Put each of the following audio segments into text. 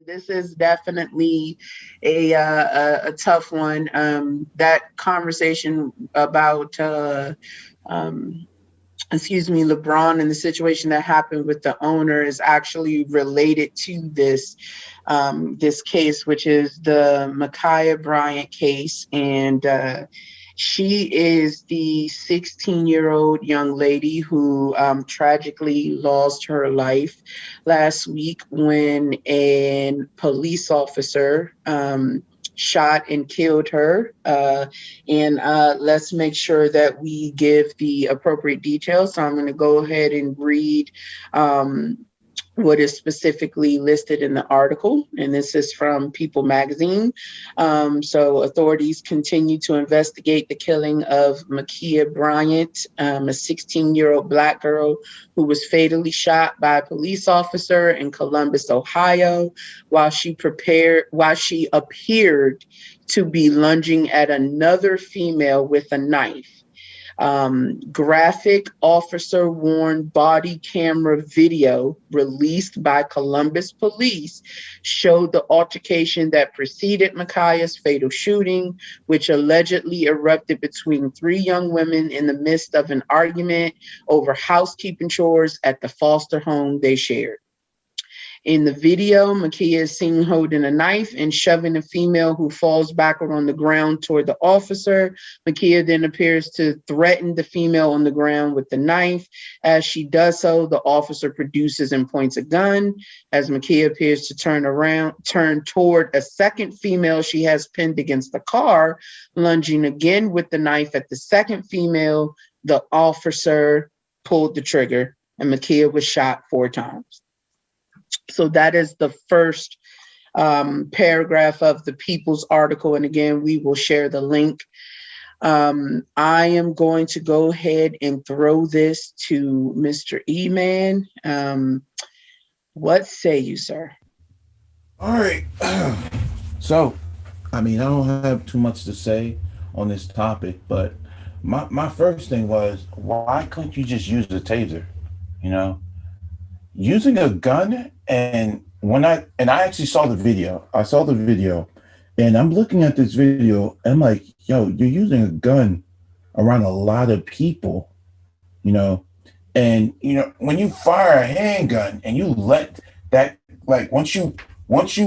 This is definitely a tough one. That conversation about um, excuse me, LeBron and the situation that happened with the owner is actually related to this case, which is the Khia Bryant case, and she is the 16-year-old young lady who tragically lost her life last week when a police officer shot and killed her. And let's make sure that we give the appropriate details. So I'm going to go ahead and read what is specifically listed in the article, and this is from People magazine. So authorities continue to investigate the killing of Khia Bryant, a 16-year-old Black girl who was fatally shot by a police officer in Columbus, Ohio, while she appeared to be lunging at another female with a knife. Graphic officer worn body camera video released by Columbus police showed the altercation that preceded Micaiah's fatal shooting, which allegedly erupted between three young women in the midst of an argument over housekeeping chores at the foster home they shared. In the video, Makia is seen holding a knife and shoving a female who falls backward on the ground toward the officer. Makia then appears to threaten the female on the ground with the knife. As she does so, the officer produces and points a gun. As Makia appears to turn toward a second female she has pinned against the car, lunging again with the knife at the second female, the officer pulled the trigger and Makia was shot 4 times. So that is the first paragraph of the People's article. And again, we will share the link. I am going to go ahead and throw this to Mr. E-Man. What say you, sir? All right. So, I mean, I don't have too much to say on this topic, but my first thing was, why couldn't you just use a taser? You know, using a gun, and I actually saw the video. I saw the video, and I'm looking at this video, and I'm like, yo, you're using a gun around a lot of people, you know, and when you fire a handgun and you let that, like, once you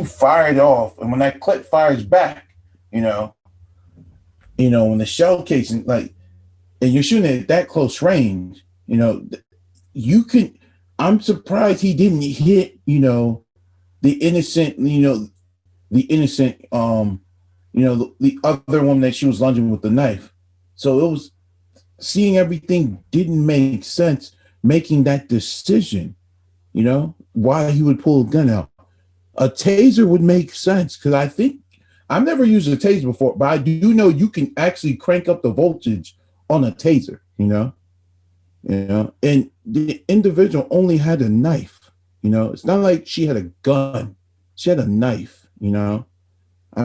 fire it off, and when that clip fires back, you know, when the shell casing, like, and you're shooting at that close range, you can. I'm surprised he didn't hit, the innocent, the innocent, the other woman that she was lunging with the knife. So it was, seeing everything didn't make sense, making that decision, why he would pull a gun out. A taser would make sense, because I think, I've never used a taser before, but I do know you can actually crank up the voltage on a taser, and the individual only had a knife. It's not like she had a gun. She had a knife. I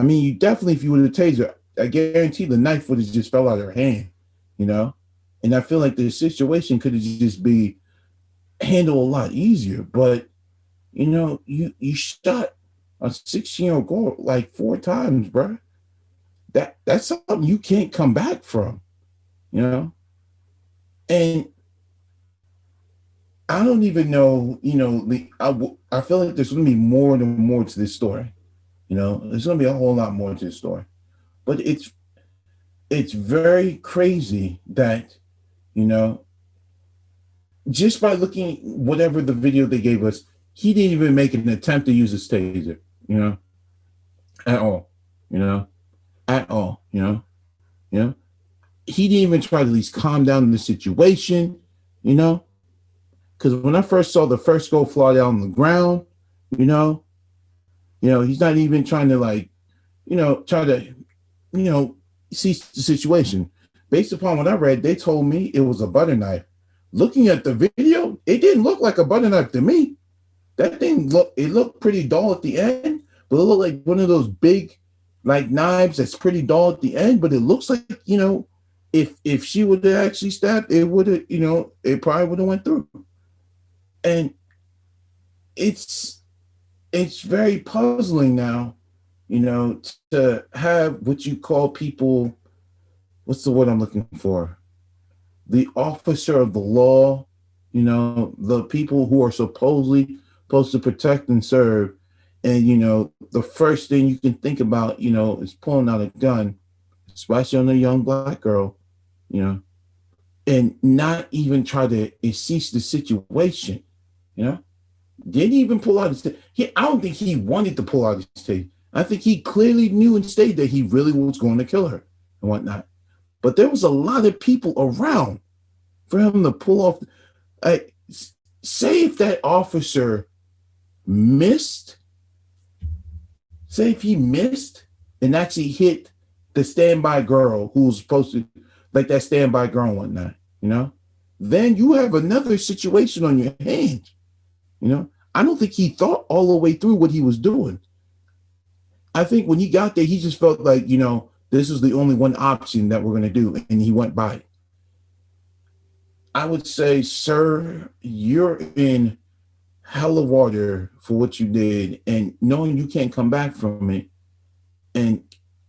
mean, you definitely, if you would have taser, I guarantee the knife would have just fell out of her hand. And I feel like the situation could have just be handled a lot easier. But you shot a 16-year-old girl like 4 times, bro. That's something you can't come back from. And I don't even know, I feel like there's going to be more and more to this story. There's going to be a whole lot more to this story. But it's very crazy that, just by looking whatever the video they gave us, he didn't even make an attempt to use his taser, at all, at all, He didn't even try to at least calm down the situation, because when I first saw the first girl fly down on the ground, he's not even trying to, like, try to, see the situation. Based upon what I read, they told me it was a butter knife. Looking at the video, it didn't look like a butter knife to me. That thing looked pretty dull at the end, but it looked like one of those big, like, knives that's pretty dull at the end. But it looks like, if she would have actually stabbed, it would have, it probably would have went through. And it's it's very puzzling now, to have what you call people. What's the word I'm looking for? The officer of the law, the people who are supposedly supposed to protect and serve. And, the first thing you can think about, is pulling out a gun, especially on a young black girl, you know, and not even try to assess the situation, you know. Didn't even pull out his. I don't think he wanted to pull out his tape. I think he clearly knew and stated that he really was going to kill her and whatnot. But there was a lot of people around for him to pull off. Uh, say if that officer missed, say if he missed and actually hit the standby girl who was supposed to, like that standby girl and whatnot, then you have another situation on your hands. I don't think he thought all the way through what he was doing. I think when he got there, he just felt like, this is the only one option that we're going to do. And he went by it. I would say, sir, you're in hell of water for what you did. And knowing you can't come back from it. And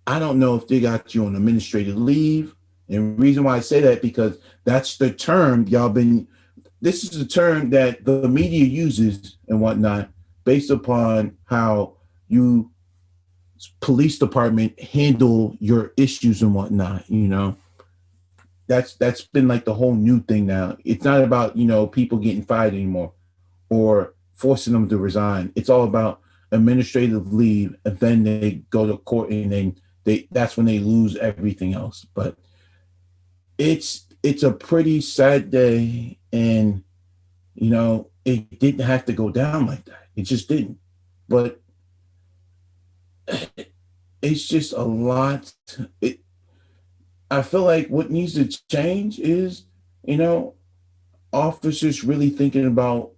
I don't know if they got you on administrative leave. And the reason why I say that, because that's the term this is a term that the media uses and whatnot based upon how you police department handle your issues and whatnot. That's been like the whole new thing now. It's not about people getting fired anymore or forcing them to resign. It's all about administrative leave, and then they go to court, and then that's when they lose everything else. But it's a pretty sad day, and it didn't have to go down like that. It just didn't. But it's just a lot. I feel like what needs to change is, officers really thinking about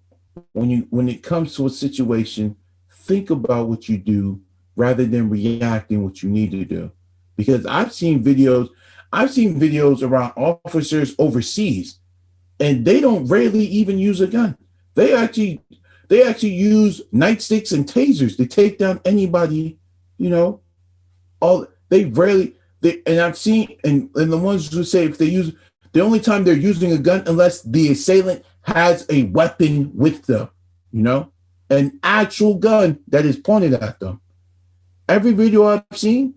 when it comes to a situation, think about what you do rather than reacting what you need to do. Because I've seen videos around officers overseas, and they don't rarely even use a gun. They actually use nightsticks and tasers to take down anybody. They rarely. And I've seen, and the ones who say if they use, the only time they're using a gun unless the assailant has a weapon with them, an actual gun that is pointed at them. Every video I've seen,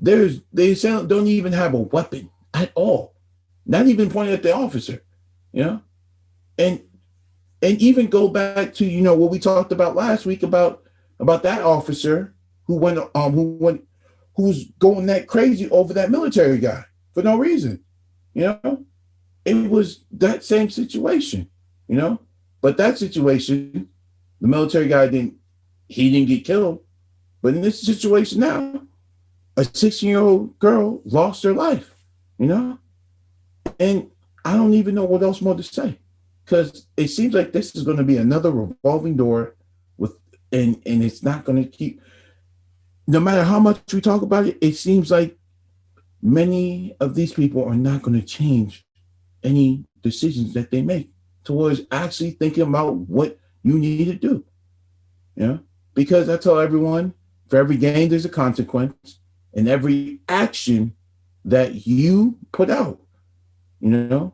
the assailant don't even have a weapon at all, not even pointed at the officer, and even go back to what we talked about last week about that officer who's going that crazy over that military guy for no reason. It was that same situation, but that situation, the military guy didn't get killed. But in this situation now, a 16-year-old girl lost her life, and I don't even know what else more to say, because it seems like this is going to be another revolving door and it's not going to keep. No matter how much we talk about it, it seems like many of these people are not going to change any decisions that they make towards actually thinking about what you need to do. Because I tell everyone, for every gain, there's a consequence, and every action that you put out, there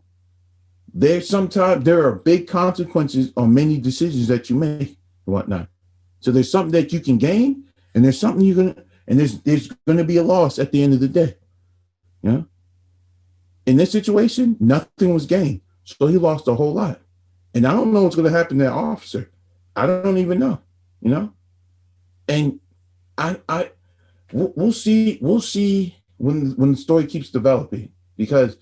are big consequences on many decisions that you make and whatnot. So there's something that you can gain, and there's something there's gonna be a loss at the end of the day. In this situation, nothing was gained, so he lost a whole lot. And I don't know what's gonna happen to that officer. I don't even know. And we'll see when the story keeps developing, because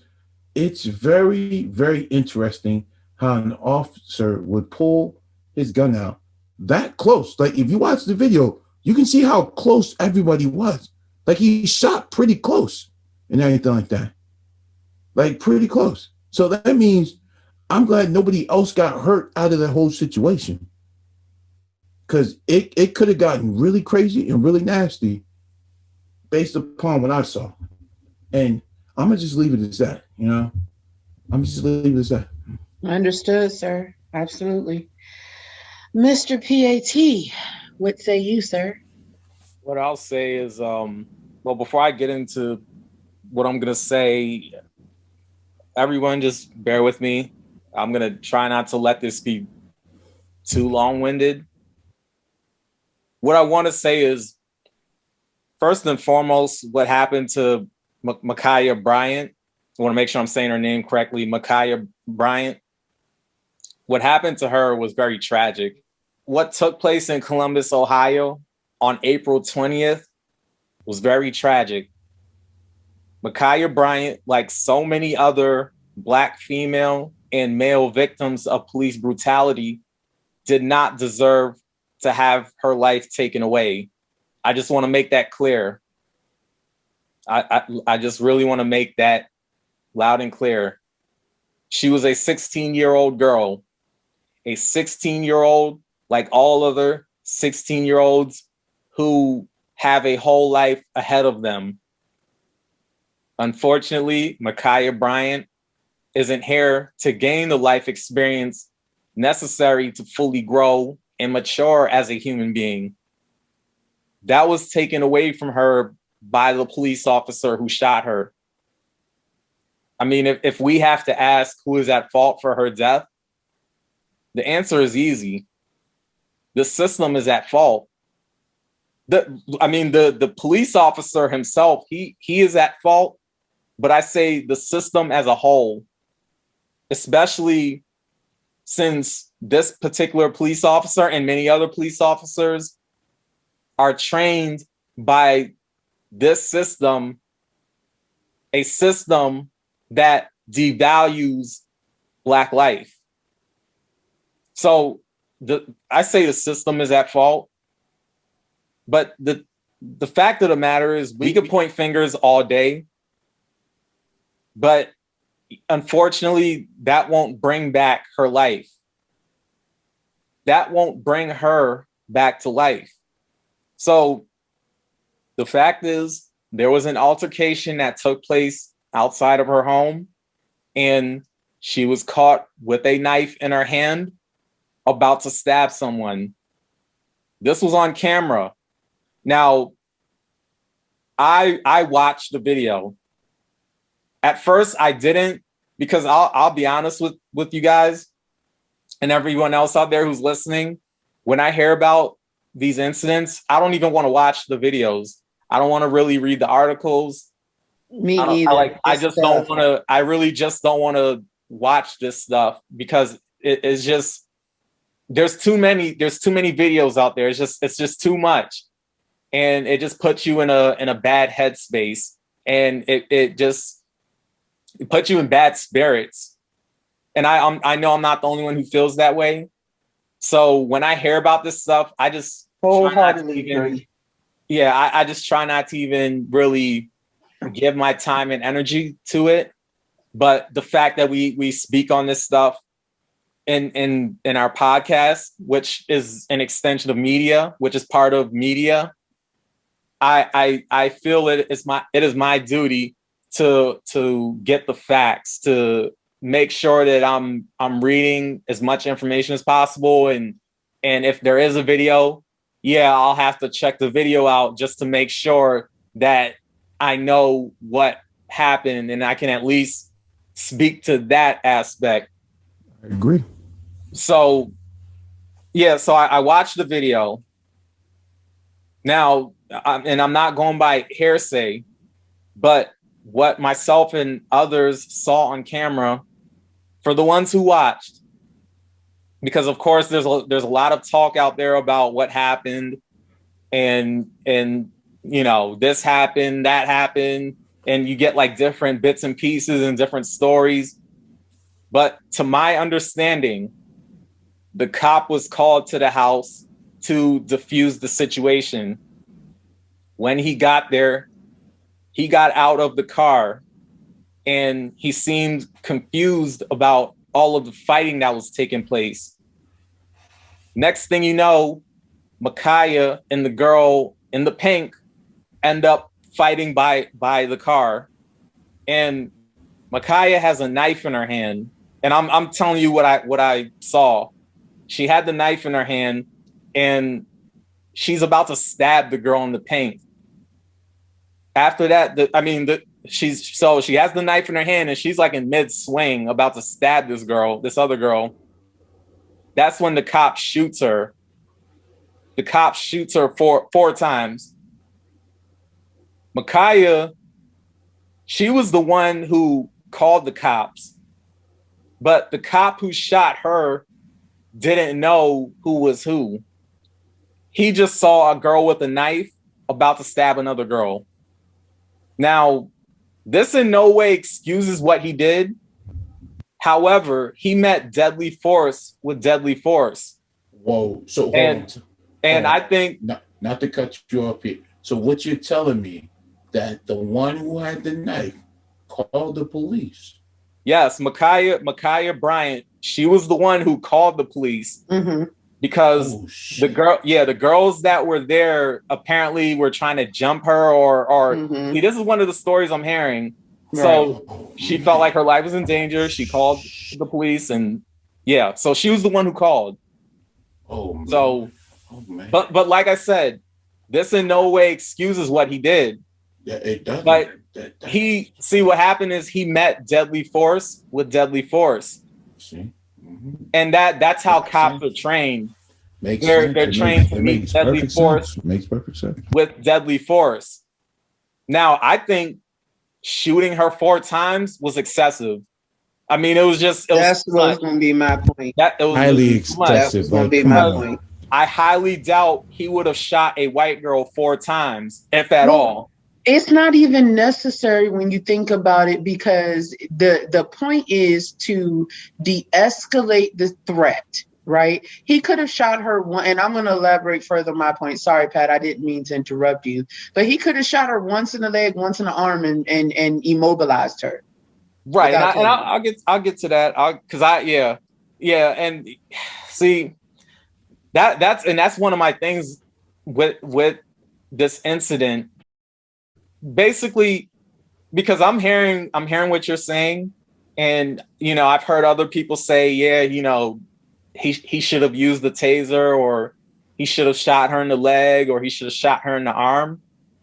it's very, very interesting how an officer would pull his gun out that close. Like, if you watch the video, you can see how close everybody was. Like, he shot pretty close and everything like that. Like, pretty close. So that means I'm glad nobody else got hurt out of the whole situation. Because it could have gotten really crazy and really nasty based upon what I saw. And I'm going to just leave it as that, I'm just leave it as that. Understood, sir. Absolutely. Mr. PAT, what say you, sir? What I'll say is, well, before I get into what I'm gonna say, everyone just bear with me. I'm gonna try not to let this be too long-winded. What I want to say is, first and foremost, what happened to Khia Bryant. I want to make sure I'm saying her name correctly. Khia Bryant. What happened to her was very tragic. What took place in Columbus, Ohio on April 20th was very tragic. Khia Bryant, like so many other Black female and male victims of police brutality, did not deserve to have her life taken away. I just want to make that clear. I just really want to make that loud and clear. She was a 16-year-old girl, a 16-year-old like all other 16-year-olds who have a whole life ahead of them. Unfortunately, Khia Bryant isn't here to gain the life experience necessary to fully grow and mature as a human being. That was taken away from her by the police officer who shot her. I mean, if we have to ask who is at fault for her death, the answer is easy. The system is at fault. The police officer himself, he is at fault, but I say the system as a whole, especially since this particular police officer and many other police officers are trained by this system, a system that devalues Black life. So I say the system is at fault, but the fact of the matter is we could point fingers all day, but unfortunately that won't bring back her life. That won't bring her back to life. So the fact is there was an altercation that took place outside of her home, and she was caught with a knife in her hand about to stab someone. This was on camera. Now, I watched the video. At first, I didn't, because I'll be honest with you guys and everyone else out there who's listening. When I hear about these incidents, I don't even want to watch the videos. I don't want to really read the articles. Me either. I really just don't want to watch this stuff because it's just, there's too many videos out there. It's just too much. And it just puts you in a bad headspace, and it puts you in bad spirits. And I know I'm not the only one who feels that way. So when I hear about this stuff, I just wholeheartedly agree. Yeah, I just try not to even really give my time and energy to it. But the fact that we speak on this stuff in our podcast, which is an extension of media, which is part of media, I feel it is my duty to get the facts, to make sure that I'm reading as much information as possible, and if there is a video, yeah, I'll have to check the video out just to make sure that I know what happened and I can at least speak to that aspect. I agree. So yeah, so I watched the video. Now, and I'm not going by hearsay, but what myself and others saw on camera, for the ones who watched, because of course there's a lot of talk out there about what happened, and you know, this happened, that happened, and you get like different bits and pieces and different stories. But to my understanding, the cop was called to the house to defuse the situation. When he got there, he got out of the car and he seemed confused about all of the fighting that was taking place. Next thing you know, Khia and the girl in the pink end up fighting by the car, and Khia has a knife in her hand. And I'm telling you what I saw. She had the knife in her hand, and she's about to stab the girl in the paint. After that, she has the knife in her hand, and she's like in mid swing, about to stab this other girl. That's when the cop shoots her. The cop shoots her four times. Micaiah, she was the one who called the cops, but the cop who shot her didn't know who was who. He just saw a girl with a knife about to stab another girl. Now, this in no way excuses what he did. However, he met deadly force with deadly force. Whoa. So I think not to cut you off here. So what you're telling me that the one who had the knife called the police? Yes, Khia Bryant. She was the one who called the police because the girls that were there apparently were trying to jump her or see, this is one of the stories I'm hearing. Right. So she felt like her life was in danger. She called the police, and so she was the one who called. Oh man. So, but like I said, this in no way excuses what he did. Yeah, it doesn't. But what happened is he met deadly force with deadly force. See? And that's how cops are trained. They're trained to meet deadly force. Makes perfect sense. With deadly force. Now, I think shooting her 4 times was excessive. I mean, that's going to be my point. It was highly excessive. That was going to be my point. I highly doubt he would have shot a white girl 4 times, if at all. It's not even necessary when you think about it, because the point is to de-escalate the threat, right? He could have shot her one, and I'm going to elaborate further my point. Sorry, Pat, I didn't mean to interrupt you, but he could have shot her once in the leg, once in the arm, and immobilized her. Right, and I'll get to that, and see that's one of my things with this incident. Basically, because I'm hearing what you're saying, and I've heard other people say, he should have used the taser, or he should have shot her in the leg, or he should have shot her in the arm.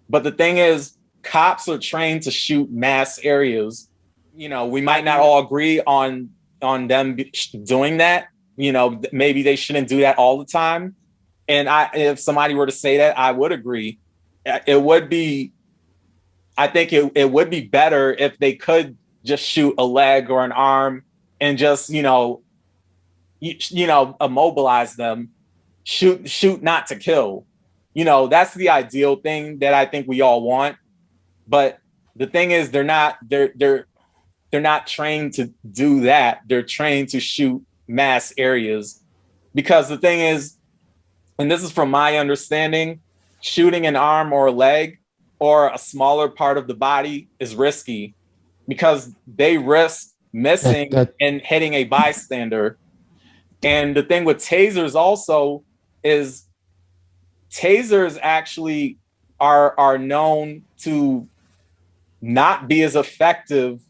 But the thing is, cops are trained to shoot mass areas. We might not all agree on them doing that. Maybe they shouldn't do that all the time. And if somebody were to say that, I would agree. I think it would be better if they could just shoot a leg or an arm and just, immobilize them, shoot not to kill. That's the ideal thing that I think we all want. But the thing is, they're not trained to do that. They're trained to shoot mass areas, because the thing is, and this is from my understanding, shooting an arm or a leg or a smaller part of the body is risky, because they risk missing and hitting a bystander. And the thing with tasers also is tasers actually are known to not be as effective,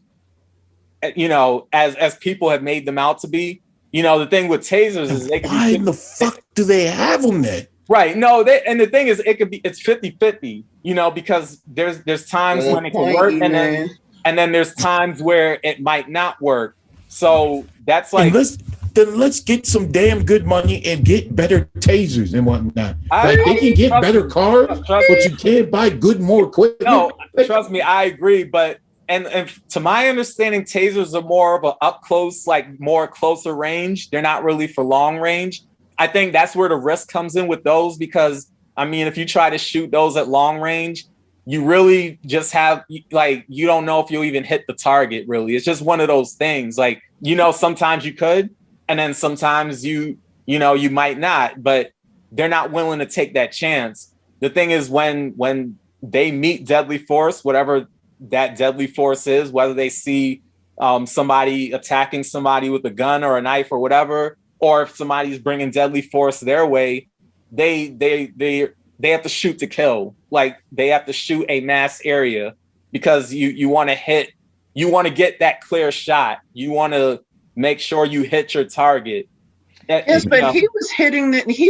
as people have made them out to be. The thing with tasers is why in the fuck do they have them then? Right. No, and the thing is, it's 50-50, because there's times when it can work, and then there's times where it might not work. So that's like, let's get some damn good money and get better tasers and whatnot. They can get better cars, but you can't buy more equipment. No, trust me, I agree. But and to my understanding, tasers are more of a up close, like more closer range. They're not really for long range. I think that's where the risk comes in with those, because if you try to shoot those at long range, you really just have, you don't know if you'll even hit the target, really. It's just one of those things. Sometimes you could, and then sometimes you might not, but they're not willing to take that chance. The thing is, when they meet deadly force, whatever that deadly force is, whether they see somebody attacking somebody with a gun or a knife or whatever, or if somebody's bringing deadly force their way, they have to shoot to kill. Like, they have to shoot a mass area, because you want to hit, you want to get that clear shot. You want to make sure you hit your target. Yes, You but know, he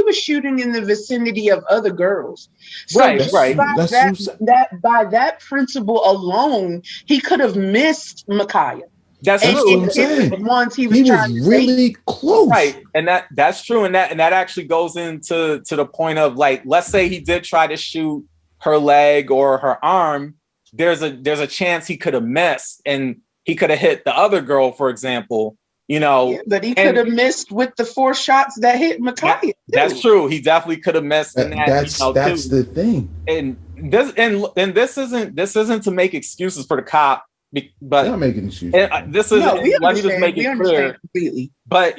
was shooting in the vicinity of other girls. So right, just right. That's what I'm saying. by that principle alone, he could have missed Micaiah That's and That's what I'm true. hit the saying. ones he was He trying was to save. really close. Right, and that's true, and that actually goes into the point of, like, let's say he did try to shoot her leg or her arm. There's a chance he could have missed, and he could have hit the other girl, for example. You Yeah, know, but he could and have missed with the 4 shots that hit Micaiah that's too. true. He definitely could have missed in That, that, that's that's too. the thing. And this isn't to make excuses for the cop, You're but not making excuses. this is, No, we and let me just understand. make We it understand clear. completely. But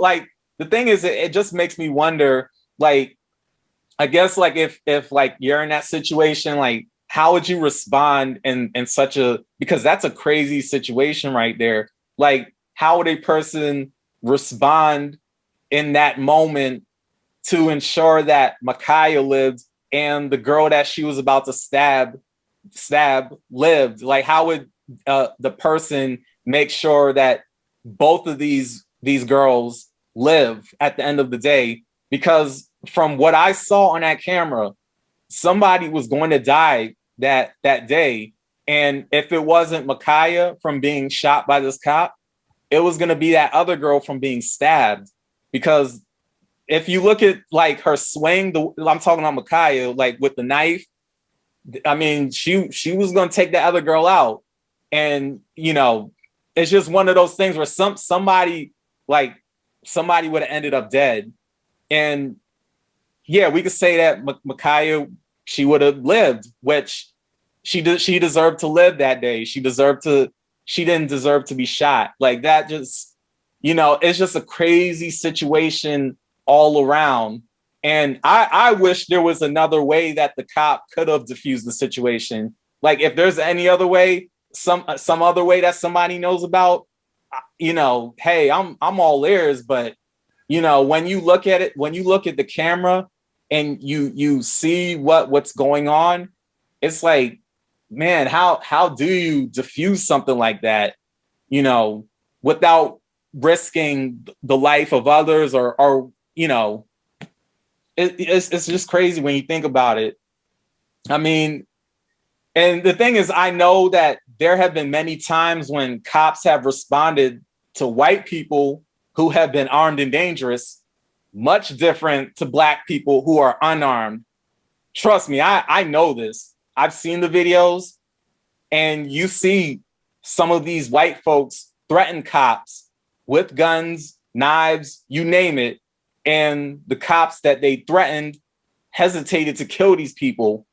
like, the thing is, it just makes me wonder, like, I guess, like, if like you're in that situation, like, how would you respond in such a, because that's a crazy situation right there. Like, how would a person respond in that moment to ensure that Micaiah lived and the girl that she was about to stab lived? Like, how would the person make sure that both of these girls live at the end of the day? Because from what I saw on that camera, somebody was going to die that day, and if it wasn't Micaiah from being shot by this cop, it was going to be that other girl from being stabbed. Because if you look at, like, her swing, I'm talking about Micaiah, like, with the knife, I mean, she was going to take the other girl out. And, it's just one of those things where somebody would have ended up dead. And yeah, we could say that Micaiah, she would have lived, which she deserved to live that day. She didn't deserve to be shot. Like, that just, it's just a crazy situation all around. And I wish there was another way that the cop could have diffused the situation. Like, if there's any other way, some other way that somebody knows about, hey, I'm all ears. But when you look at it, when you look at the camera and you see what's going on, it's like, man, how do you diffuse something like that, without risking the life of others, or it's just crazy when you think about it. I mean, and the thing is, I know that there have been many times when cops have responded to white people who have been armed and dangerous, much different to Black people who are unarmed. Trust me, I know this. I've seen the videos, and you see some of these white folks threaten cops with guns, knives, you name it. And the cops that they threatened hesitated to kill these people,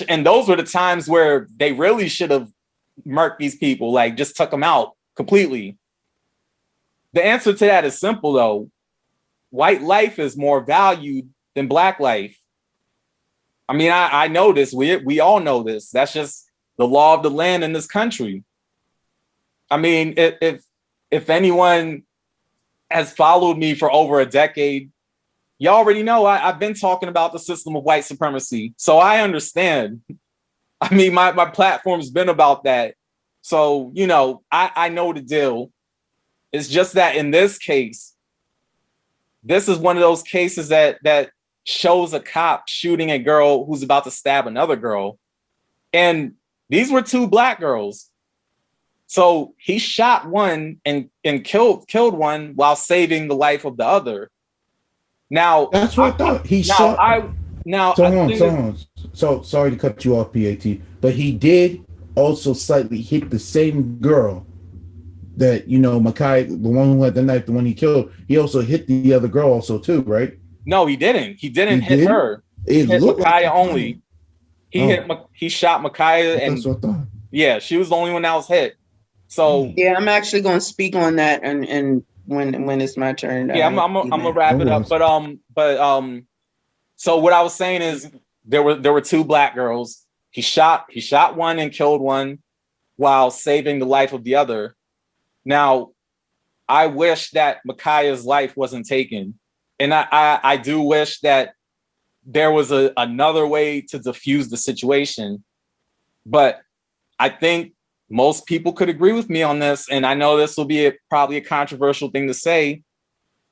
and those were the times where they really should have murked these people, like, just took them out completely. The answer to that is simple, though. White life is more valued than Black life. I mean, I know this. We all know this. That's just the law of the land in this country. I mean, if anyone has followed me for over a decade, you already know I've been talking about the system of white supremacy. So I understand. I mean, my platform's been about that. So, I know the deal. It's just that in this case, this is one of those cases that shows a cop shooting a girl who's about to stab another girl. And these were 2 Black girls. So he shot one and killed one while saving the life of the other. Now, That's what I thought. He now shot. I now So I hold on, think so hold on. So sorry to cut you off, PAT, but he did also slightly hit the same girl that Makai, the one who had the knife, the one he killed. He also hit the other girl also too, right? No, he didn't. He didn't He hit did. her. He It hit looked like Micaiah only. Oh, He shot Micaiah, that's and what I thought. yeah, she was the only one that was hit. So Dang. Yeah, I'm actually going to speak on that, and when it's my turn. yeah, I'm gonna wrap No it up. worries. But so what I was saying is, there were 2 Black girls. He shot one and killed one while saving the life of the other. Now, I wish that Micaiah's life wasn't taken. And I do wish that there was another way to diffuse the situation. But I think most people could agree with me on this. And I know this will be probably a controversial thing to say.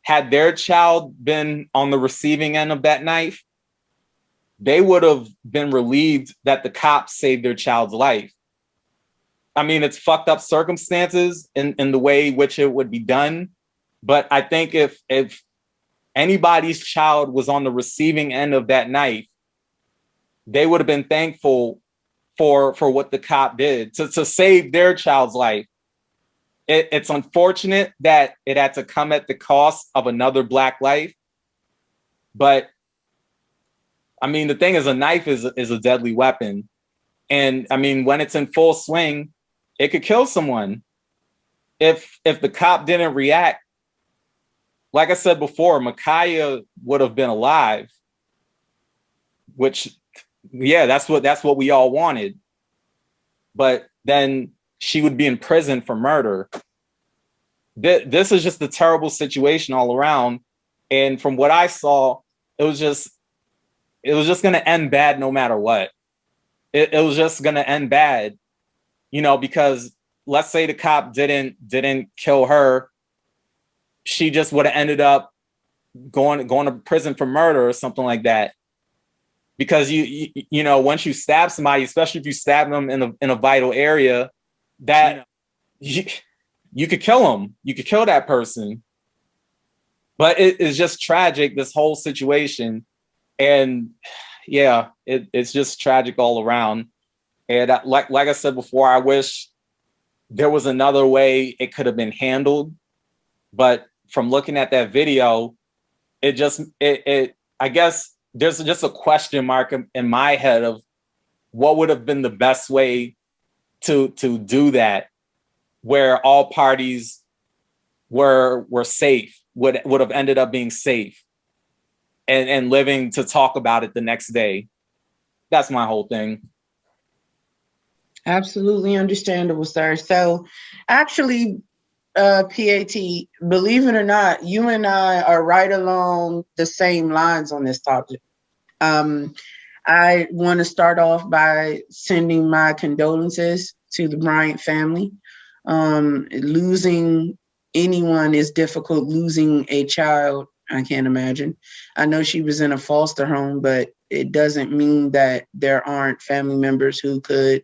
had their child been on the receiving end of that knife, they would have been relieved that the cops saved their child's life. I mean, it's fucked up circumstances in the way which it would be done. But I think if anybody's child was on the receiving end of that knife, they would have been thankful for what the cop did to save their child's life. It's unfortunate that it had to come at the cost of another Black life. But I mean, the thing is, a knife is a deadly weapon. And I mean, when it's in full swing, it could kill someone. If the cop didn't react, like I said before, Khia would have been alive, which, yeah, that's what we all wanted. But then she would be in prison for murder. This is just a terrible situation all around. And from what I saw, it was just going to end bad no matter what. It was just going to end bad, you know, because let's say the cop didn't kill her. She just would have ended up going to prison for murder or something like that. Because you know, once you stab somebody, especially if you stab them in a vital area, that you could kill them. You could kill that person. But it is just tragic, this whole situation. And yeah, it's just tragic all around. And like I said before, I wish there was another way it could have been handled. But from looking at that video, I guess there's just a question mark in my head of what would have been the best way to do that, where all parties were safe, would have ended up being safe and living to talk about it the next day. That's my whole thing. Absolutely understandable, sir. So actually, PAT, believe it or not, you and I are right along the same lines on this topic. I want to start off by sending my condolences to the Bryant family. Losing anyone is difficult. Losing a child, I can't imagine. I know she was in a foster home, but it doesn't mean that there aren't family members who could,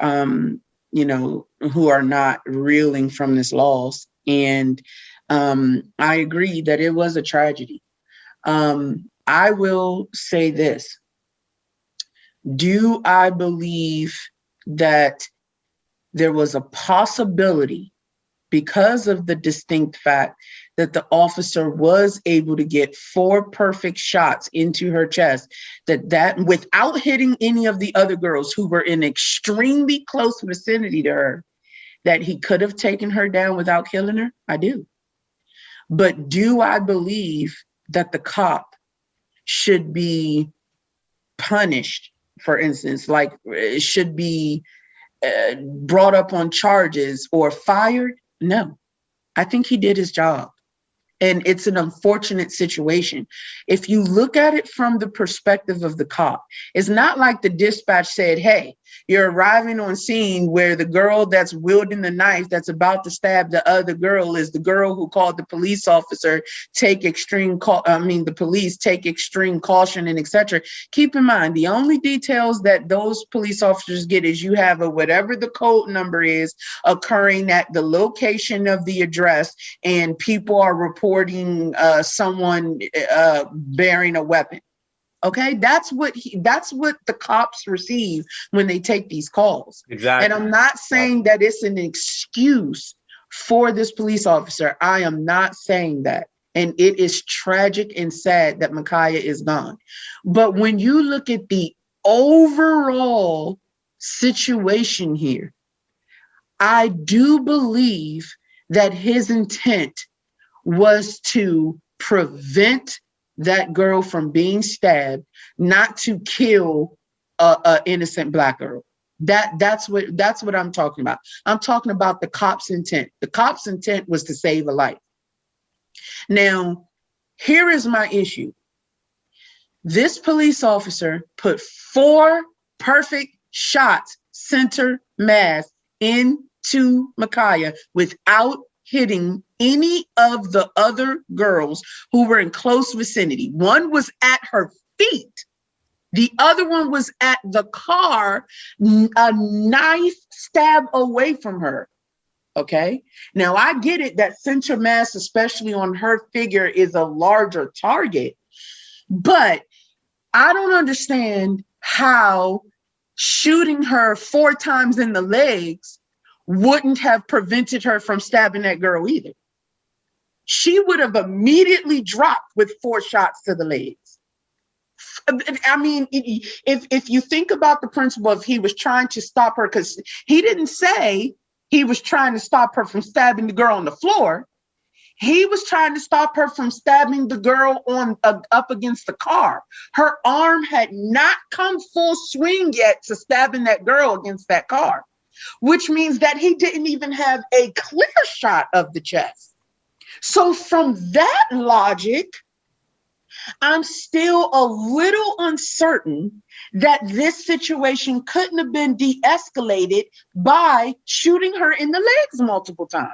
you know, who are not reeling from this loss. And I agree that it was a tragedy. I will say this. Do I believe that there was a possibility, because of the distinct fact that the officer was able to get 4 perfect shots into her chest, that without hitting any of the other girls who were in extremely close vicinity to her, that he could have taken her down without killing her? I do. But do I believe that the cop should be punished, for instance, like should be brought up on charges or fired? No, I think he did his job. And it's an unfortunate situation. If you look at it from the perspective of the cop, it's not like the dispatch said, hey, you're arriving on scene where the girl that's wielding the knife that's about to stab the other girl is the girl who called the police officer, the police take extreme caution and etc. Keep in mind, the only details that those police officers get is you have whatever the code number is occurring at the location of the address, and people are reporting someone bearing a weapon. Okay, that's what the cops receive when they take these calls. Exactly. And I'm not saying that it's an excuse for this police officer. I am not saying that. And it is tragic and sad that Khia is gone. But when you look at the overall situation here, I do believe that his intent was to prevent that girl from being stabbed, not to kill a innocent Black girl. That's what I'm talking about. I'm talking about the cop's intent. The cop's intent was to save a life. Now, here is my issue. This police officer put 4 perfect shots, center mass, into Khia without hitting any of the other girls who were in close vicinity. One was at her feet. The other one was at the car, a knife stab away from her. Okay. Now I get it that center mass, especially on her figure, is a larger target, but I don't understand how shooting her 4 times in the legs wouldn't have prevented her from stabbing that girl either. She would have immediately dropped with 4 shots to the legs. I mean, if you think about the principle of he was trying to stop her, because he didn't say he was trying to stop her from stabbing the girl on the floor. He was trying to stop her from stabbing the girl on up against the car. Her arm had not come full swing yet to stabbing that girl against that car, which means that he didn't even have a clear shot of the chest. So from that logic, I'm still a little uncertain that this situation couldn't have been de-escalated by shooting her in the legs multiple times.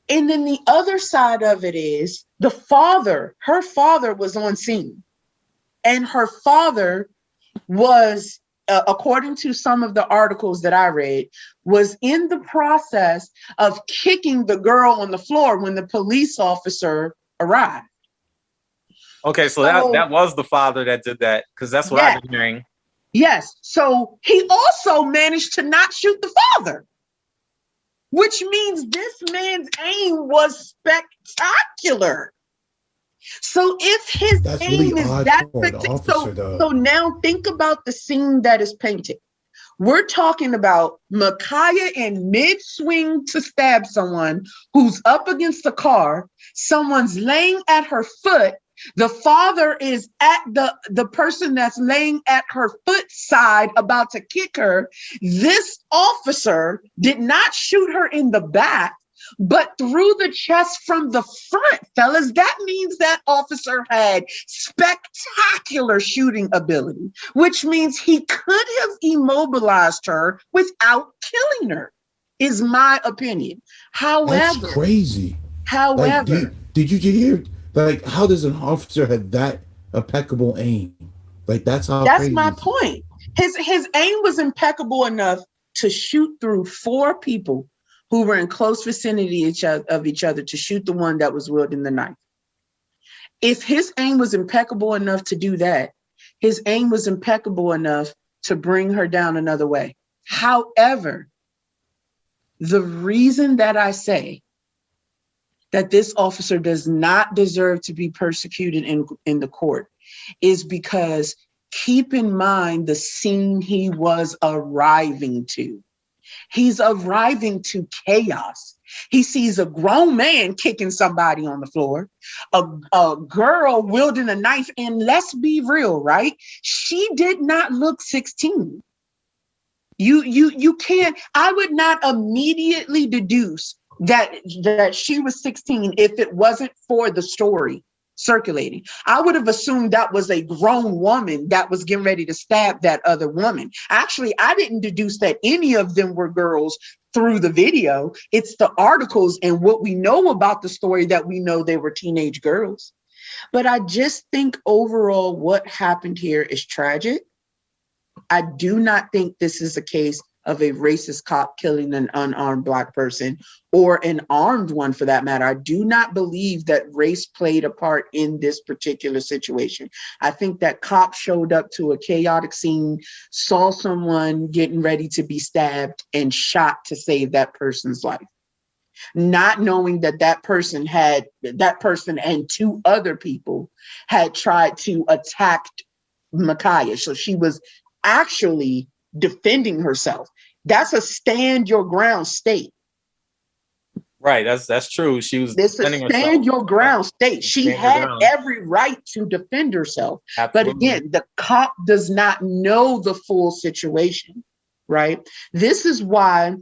And then the other side of it is her father was on scene. And her father was, according to some of the articles that I read, was in the process of kicking the girl on the floor when the police officer arrived. Okay, so that was the father that did that, because that's what I've been hearing. Yes. So he also managed to not shoot the father, which means this man's aim was spectacular. So if his aim really is odd that for an officer, so now think about the scene that is painted. We're talking about Khia in mid-swing to stab someone who's up against the car. Someone's laying at her foot. The father is at the person that's laying at her foot side about to kick her. This officer did not shoot her in the back, but through the chest from the front, fellas. That means that officer had spectacular shooting ability, which means he could have immobilized her without killing her, is my opinion. However, that's crazy. However, like, did you hear? Like, how does an officer have that impeccable aim? Like, that's how. That's my point. His aim was impeccable enough to shoot through 4 people who were in close vicinity of each other to shoot the one that was wielding the knife. If his aim was impeccable enough to do that, his aim was impeccable enough to bring her down another way. However, the reason that I say that this officer does not deserve to be persecuted in the court is because keep in mind the scene he was arriving to. He's arriving to chaos. He sees a grown man kicking somebody on the floor, a girl wielding a knife, and let's be real, right? She did not look 16. You can't, I would not immediately deduce that she was 16 if it wasn't for the story circulating. I would have assumed that was a grown woman that was getting ready to stab that other woman. Actually, I didn't deduce that any of them were girls through the video. It's the articles and what we know about the story that we know they were teenage girls. But I just think overall what happened here is tragic. I do not think this is a case of a racist cop killing an unarmed Black person, or an armed one for that matter. I do not believe that race played a part in this particular situation. I think that cop showed up to a chaotic scene, saw someone getting ready to be stabbed, and shot to save that person's life, not knowing that that person and 2 other people had tried to attack Khia. So she was actually defending herself. That's a stand your ground state. Right, that's true. She was defending herself. Stand your ground state. She had every right to defend herself. Absolutely. But again, the cop does not know the full situation, right? This is why,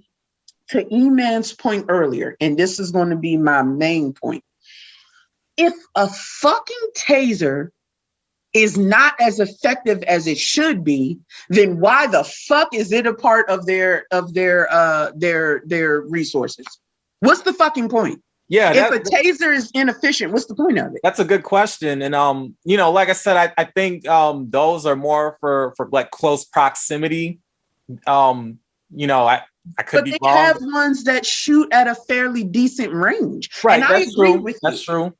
to E-Man's point earlier, and this is going to be my main point, if a fucking taser is not as effective as it should be, then why the fuck is it a part of their resources? What's the fucking point? Yeah, if a taser is inefficient, what's the point of it? That's a good question. And like I said, I think those are more for like close proximity. I could be wrong. But they have ones that shoot at a fairly decent range. Right, and I agree with you. That's true.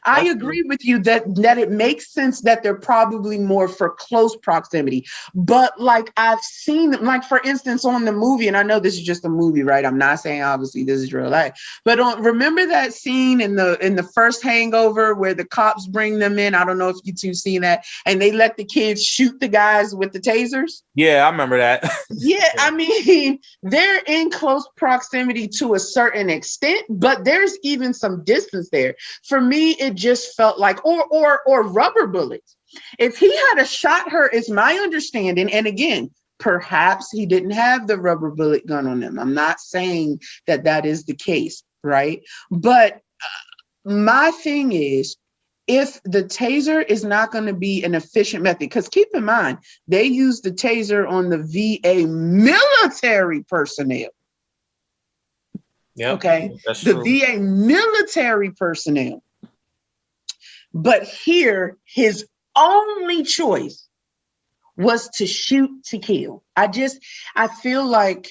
I agree with you that it makes sense that they're probably more for close proximity. But like I've seen them, like for instance, on the movie, and I know this is just a movie, right? I'm not saying obviously this is real life, but remember that scene in the first Hangover where the cops bring them in? I don't know if you two seen that, and they let the kids shoot the guys with the tasers. Yeah, I remember that. Yeah, I mean, they're in close proximity to a certain extent, but there's even some distance there. For me, it just felt like, or rubber bullets. If he had shot her, it's my understanding, and again, perhaps he didn't have the rubber bullet gun on him. I'm not saying that is the case, right? But my thing is, if the taser is not going to be an efficient method, because keep in mind, they use the taser on the VA military personnel. Yeah. Okay. The VA military personnel. But here, his only choice was to shoot to kill. I feel like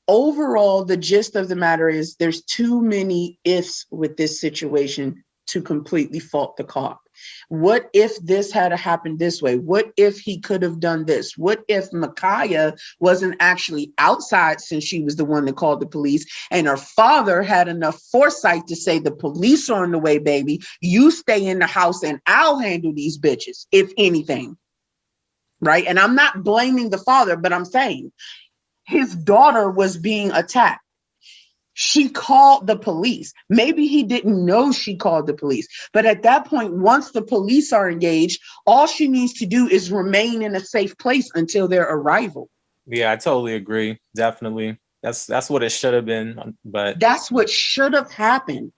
overall, the gist of the matter is there's too many ifs with this situation to completely fault the cop. What if this had happened this way? What if he could have done this? What if Khia wasn't actually outside, since she was the one that called the police, and her father had enough foresight to say, the police are on the way, baby. You stay in the house and I'll handle these bitches, if anything. Right? And I'm not blaming the father, but I'm saying his daughter was being attacked. She called the police. Maybe he didn't know she called the police. But at that point, once the police are engaged, all she needs to do is remain in a safe place until their arrival. Yeah, I totally agree. Definitely. That's what it should have been. But that's what should have happened.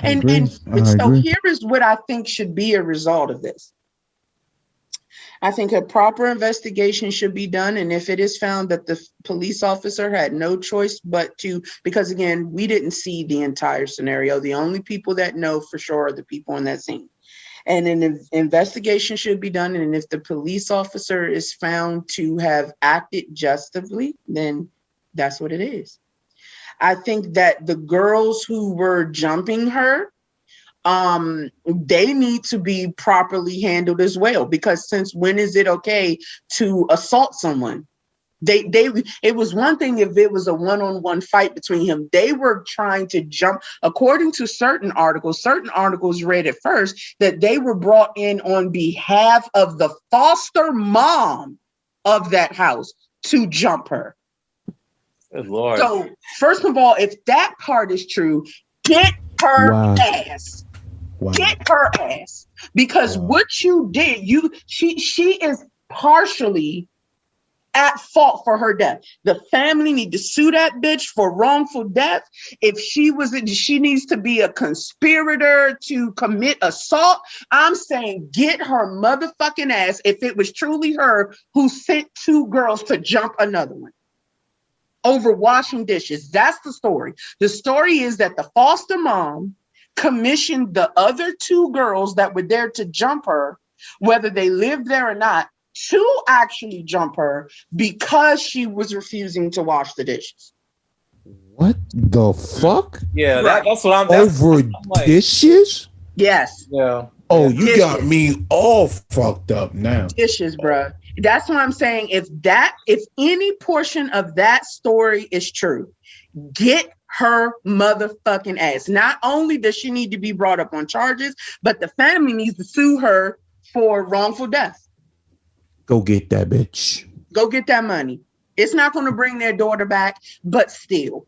And so here is what I think should be a result of this. I think a proper investigation should be done. And if it is found that the police officer had no choice but to, because again, we didn't see the entire scenario. The only people that know for sure are the people in that scene. And an investigation should be done. And if the police officer is found to have acted justly, then that's what it is. I think that the girls who were jumping her, they need to be properly handled as well, because since when is it okay to assault someone? It was one thing if it was a one-on-one fight between him. They were trying to jump, according to certain articles read at first, that they were brought in on behalf of the foster mom of that house to jump her. Good Lord. So first of all, if that part is true, get her ass. Wow. Get her ass, because what you did, she is partially at fault for her death. The family need to sue that bitch for wrongful death. If she needs to be a conspirator to commit assault. I'm saying get her motherfucking ass if it was truly her who sent two girls to jump another one over washing dishes. That's the story. The story is that the foster mom commissioned the other two girls that were there to jump her, whether they lived there or not, to actually jump her because she was refusing to wash the dishes. What the fuck? Yeah, that's what I'm over dishes? Yes. Yeah. Oh, you dishes. Got me all fucked up now. Dishes, bro. That's what I'm saying. If any portion of that story is true, get her motherfucking ass. Not only does she need to be brought up on charges, but the family needs to sue her for wrongful death. Go get that bitch. Go get that money. It's not going to bring their daughter back, but still.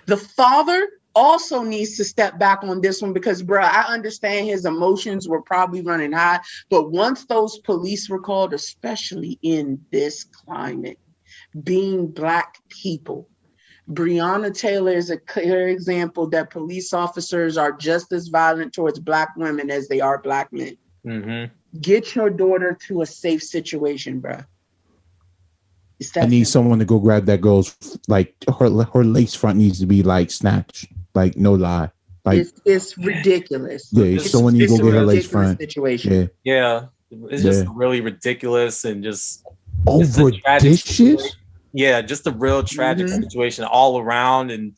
The father also needs to step back on this one because, bro, I understand his emotions were probably running high, but once those police were called, especially in this climate, being Black people, Breonna Taylor is a clear example that police officers are just as violent towards Black women as they are Black men. Mm-hmm. Get your daughter to a safe situation, bro. It's I that need simple. someone to go grab that girl's like her lace front needs to be like snatched. Like no lie. Like It's ridiculous. yeah, It's someone need to It's go a get her lace ridiculous front. situation. Yeah, yeah, it's just yeah. really ridiculous and just it's a Over tragic situation. dishes. Yeah, just a real tragic Hmm. situation all around. And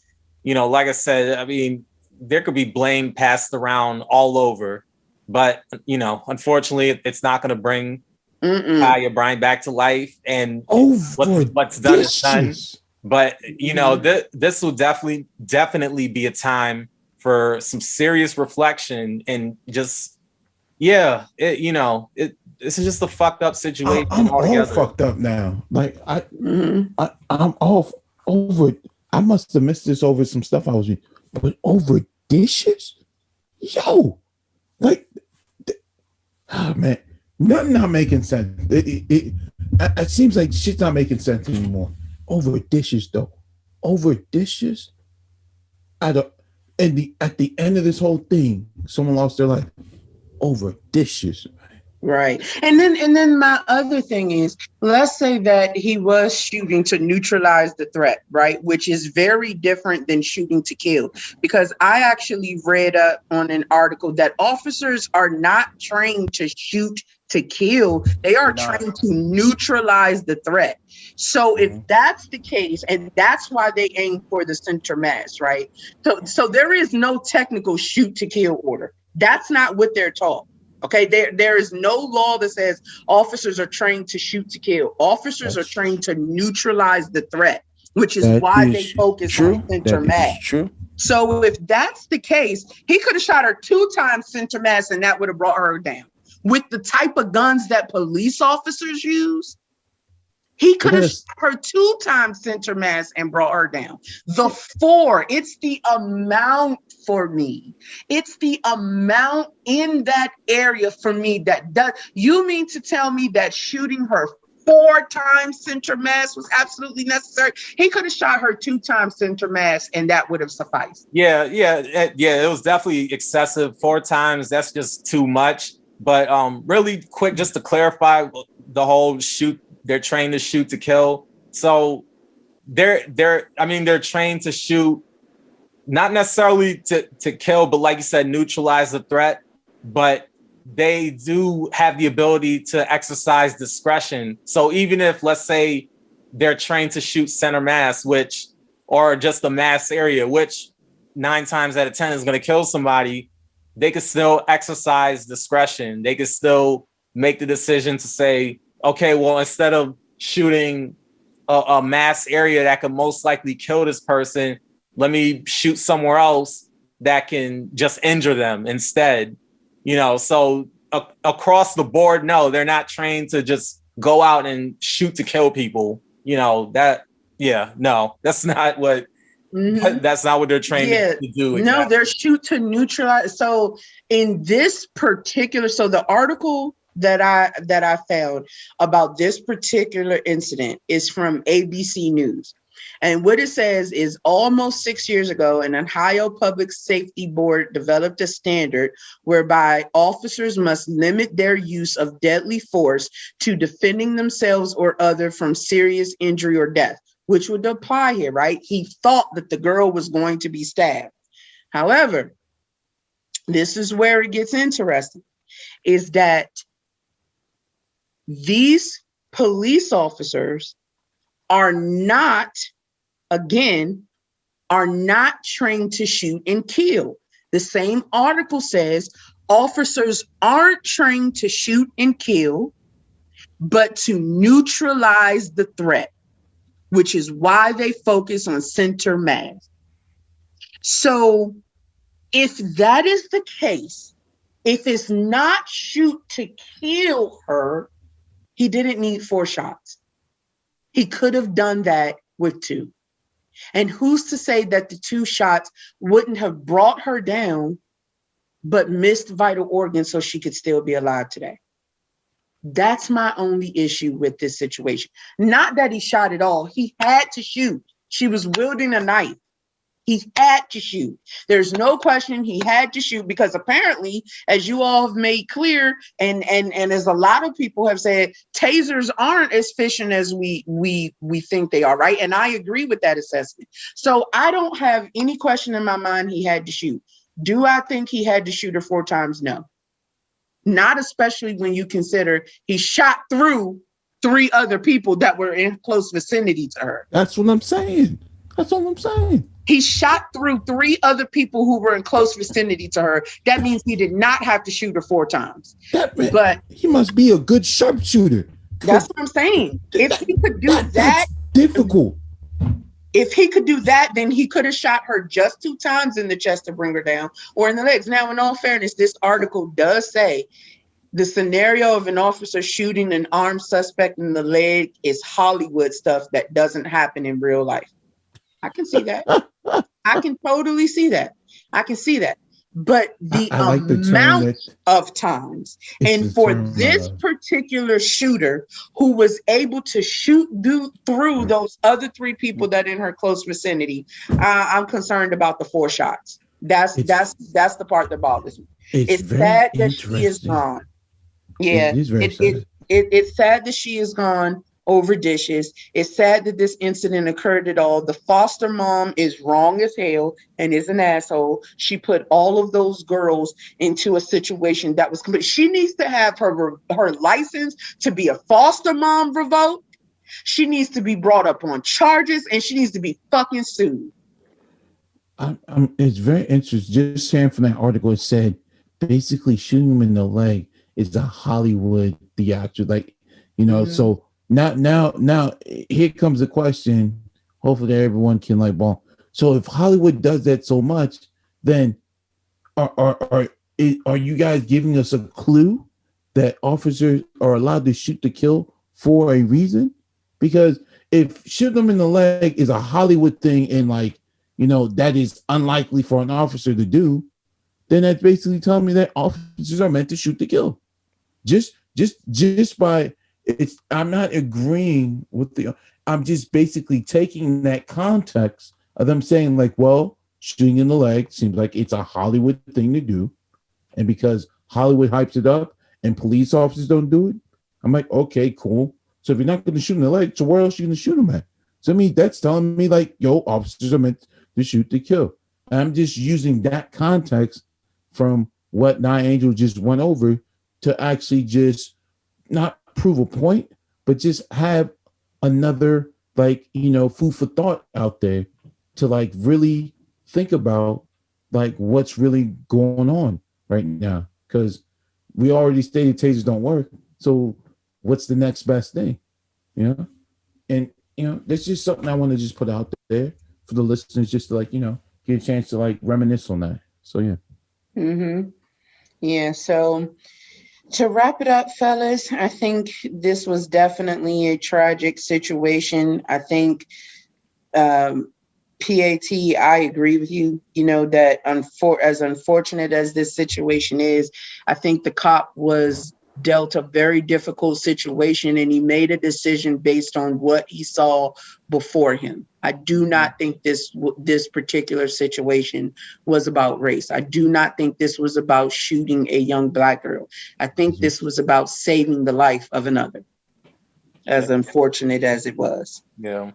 like I said, I mean, there could be blame passed around all over, but unfortunately, it's not going to bring Mm-mm. Khia Bryant back to life. And Over what's done is done. dishes. But Hmm. this will definitely be a time for some serious reflection and just yeah, this is just a fucked up situation I'm all altogether. fucked up now. Like Hmm. I'm all over. I must have missed this over some stuff I was reading, but over dishes, yo, like, man, nothing not making sense. It seems like shit's not making sense anymore. Over dishes though, over dishes. I don't. And at the end of this whole thing, someone lost their life over dishes. Right. And then my other thing is, let's say that he was shooting to neutralize the threat, right? Which is very different than shooting to kill. Because I actually read up on an article that officers are not trained to shoot to kill. They are They're not. trained to neutralize the threat. So if Mm-hmm. that's the case, and that's why they aim for the center mass, right? So there is no technical shoot to kill order. That's not what they're taught. Okay, there is no law that says officers are trained to shoot to kill. Officers are That's trained to neutralize the threat, which is that why they is focus on true. center That is mass. true. So if that's the case, he could have shot her 2 times center mass and that would have brought her down. With the type of guns that police officers use, he But could have shot that's her 2 times center mass and brought her down. The four, it's the amount for me. It's the amount in that area for me that does. You mean to tell me that shooting her 4 times center mass was absolutely necessary? He could have shot her 2 times center mass and that would have sufficed. Yeah. It was definitely excessive. 4 times, that's just too much. But really quick, just to clarify the whole shoot. They're trained to shoot to kill. So they're trained to shoot, not necessarily to kill, but like you said, neutralize the threat. But they do have the ability to exercise discretion. So even if, let's say, they're trained to shoot center mass, or just the mass area, which 9 times out of 10 is going to kill somebody, they could still exercise discretion. They could still make the decision to say, okay, well, instead of shooting a mass area that could most likely kill this person, let me shoot somewhere else that can just injure them instead. So across the board, no, they're not trained to just go out and shoot to kill people. No, Mhm. that's not what they're trained Yeah, to do no, exactly. they're shoot to neutralize. So in this particular, so the article that I found about this particular incident is from ABC News. And what it says is almost 6 years ago, an Ohio Public Safety Board developed a standard whereby officers must limit their use of deadly force to defending themselves or other from serious injury or death, which would apply here, right? He thought that the girl was going to be stabbed. However, this is where it gets interesting, is that these police officers are not, again, are not trained to shoot and kill. The same article says officers aren't trained to shoot and kill, but to neutralize the threat, which is why they focus on center mass. So if that is the case, if it's not shoot to kill her, he didn't need 4 shots. He could have done that with 2. And who's to say that the 2 shots wouldn't have brought her down, but missed vital organs so she could still be alive today? That's my only issue with this situation. Not that he shot at all. He had to shoot. She was wielding a knife. He had to shoot. There's no question he had to shoot, because apparently, as you all have made clear, and as a lot of people have said, tasers aren't as efficient as we think they are, right? And I agree with that assessment. So I don't have any question in my mind he had to shoot. Do I think he had to shoot her 4 times? No. Not especially when you consider he shot through 3 other people that were in close vicinity to her. That's what I'm saying. That's all I'm saying. He shot through 3 other people who were in close vicinity to her. That means he did not have to shoot her 4 times. But he must be a good sharpshooter. That's what I'm saying. If he could do that, that's difficult. If he could do that, then he could have shot her just 2 times in the chest to bring her down, or in the legs. Now, in all fairness, this article does say the scenario of an officer shooting an armed suspect in the leg is Hollywood stuff that doesn't happen in real life. I can see that. I can totally see that. I can see that. But the amount of times, and for this particular shooter who was able to shoot through those other 3 people that in her close vicinity, I'm concerned about the 4 shots. That's the part that bothers me. It's sad that she is gone. Yeah, it's sad that she is gone over dishes. It's sad that this incident occurred at all. The foster mom is wrong as hell and is an asshole. She put all of those girls into a situation that was complete. She needs to have her license to be a foster mom revoked. She needs to be brought up on charges, and she needs to be fucking sued. It's very interesting. Just saying from that article, it said basically shooting him in the leg is a Hollywood theater, like, so. Now, here comes the question. Hopefully, everyone can ball. So, if Hollywood does that so much, then are you guys giving us a clue that officers are allowed to shoot to kill for a reason? Because if shooting them in the leg is a Hollywood thing, and that is unlikely for an officer to do, then that's basically telling me that officers are meant to shoot to kill. Just by. I'm not agreeing with I'm just basically taking that context of them saying shooting in the leg seems like it's a Hollywood thing to do. And because Hollywood hypes it up and police officers don't do it, I'm like, okay, cool. So if you're not going to shoot in the leg, so where else are you going to shoot them at? So that's telling me officers are meant to shoot to kill. And I'm just using that context from what Nia Angel just went over to actually just not prove a point, but just have another food for thought out there to really think about what's really going on right now, because we already stated tasers don't work. So what's the next best thing? And that's just something I want to just put out there for the listeners, just to get a chance to reminisce on that. So yeah. So to wrap it up, fellas, I think this was definitely a tragic situation. I think PAT, I agree with you, that as unfortunate as this situation is, I think the cop was dealt a very difficult situation, and he made a decision based on what he saw before him. I do not think this particular situation was about race. I do not think this was about shooting a young Black girl. I think this was about saving the life of another, as unfortunate as it was. Yeah.